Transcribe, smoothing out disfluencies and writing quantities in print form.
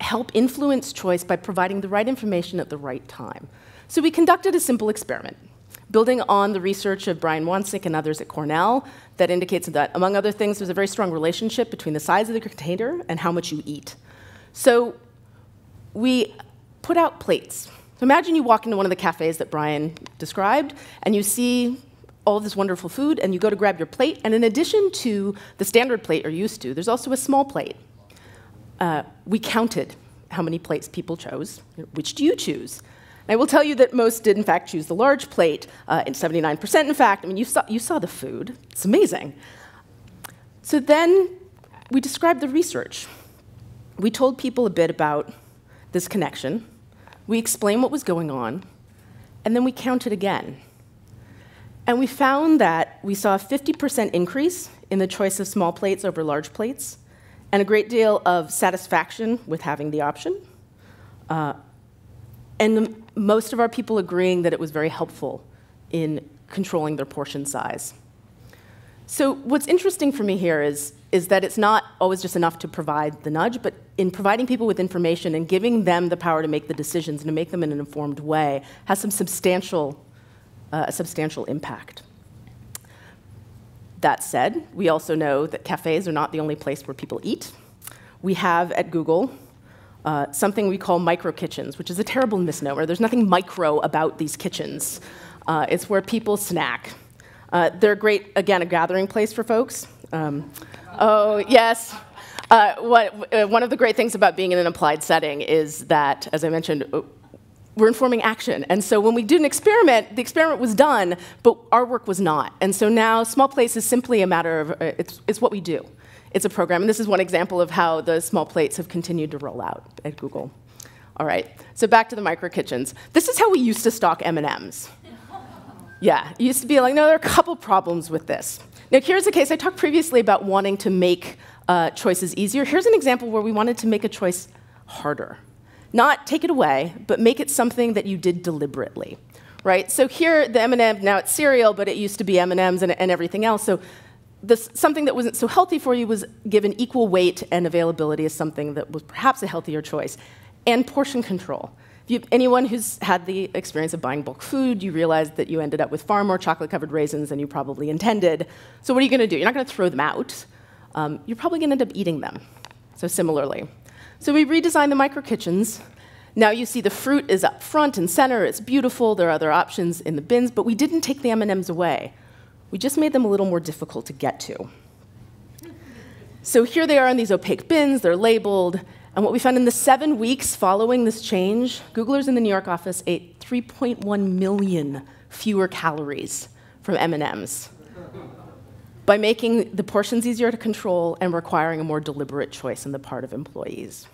help influence choice by providing the right information at the right time. So we conducted a simple experiment, building on the research of Brian Wansink and others at Cornell that indicates that, among other things, there's a very strong relationship between the size of the container and how much you eat. So we put out plates. So imagine you walk into one of the cafes that Brian described, and you see all of this wonderful food, and you go to grab your plate, and in addition to the standard plate you're used to, there's also a small plate. We counted how many plates people chose. Which do you choose? And I will tell you that most did, in fact, choose the large plate, and 79%, in fact. I mean, you saw the food. It's amazing. So then we described the research. We told people a bit about this connection. We explained what was going on, and then we counted again. And we found that we saw a 50% increase in the choice of small plates over large plates, and a great deal of satisfaction with having the option. And most of our people agreeing that it was very helpful in controlling their portion size. So what's interesting for me here is that it's not always just enough to provide the nudge, but in providing people with information and giving them the power to make the decisions and to make them in an informed way has some substantial impact. That said, we also know that cafes are not the only place where people eat. We have at Google something we call micro kitchens, which is a terrible misnomer. There's nothing micro about these kitchens. It's where people snack. They're great, again, a gathering place for folks. Oh, yes. One of the great things about being in an applied setting is that, as I mentioned, we're informing action. And so when we did an experiment, the experiment was done, but our work was not. And so now small plates is simply a matter of, it's what we do. It's a program. And this is one example of how the small plates have continued to roll out at Google. All right, so back to the micro kitchens. This is how we used to stock M&Ms. Yeah, it used to be like, no, there are a couple problems with this. Now, here's the case. I talked previously about wanting to make choices easier. Here's an example where we wanted to make a choice harder. Not take it away, but make it something that you did deliberately, right? So here, the M&M, now it's cereal, but it used to be M&Ms and everything else. So something that wasn't so healthy for you was given equal weight and availability as something that was perhaps a healthier choice. And portion control. Anyone who's had the experience of buying bulk food, you realize that you ended up with far more chocolate-covered raisins than you probably intended. So what are you going to do? You're not going to throw them out. You're probably going to end up eating them. So similarly. So we redesigned the micro kitchens. Now you see the fruit is up front and center. It's beautiful. There are other options in the bins. But we didn't take the M&Ms away. We just made them a little more difficult to get to. So here they are in these opaque bins. They're labeled. And what we found in the 7 weeks following this change, Googlers in the New York office ate 3.1 million fewer calories from M&Ms by making the portions easier to control and requiring a more deliberate choice on the part of employees.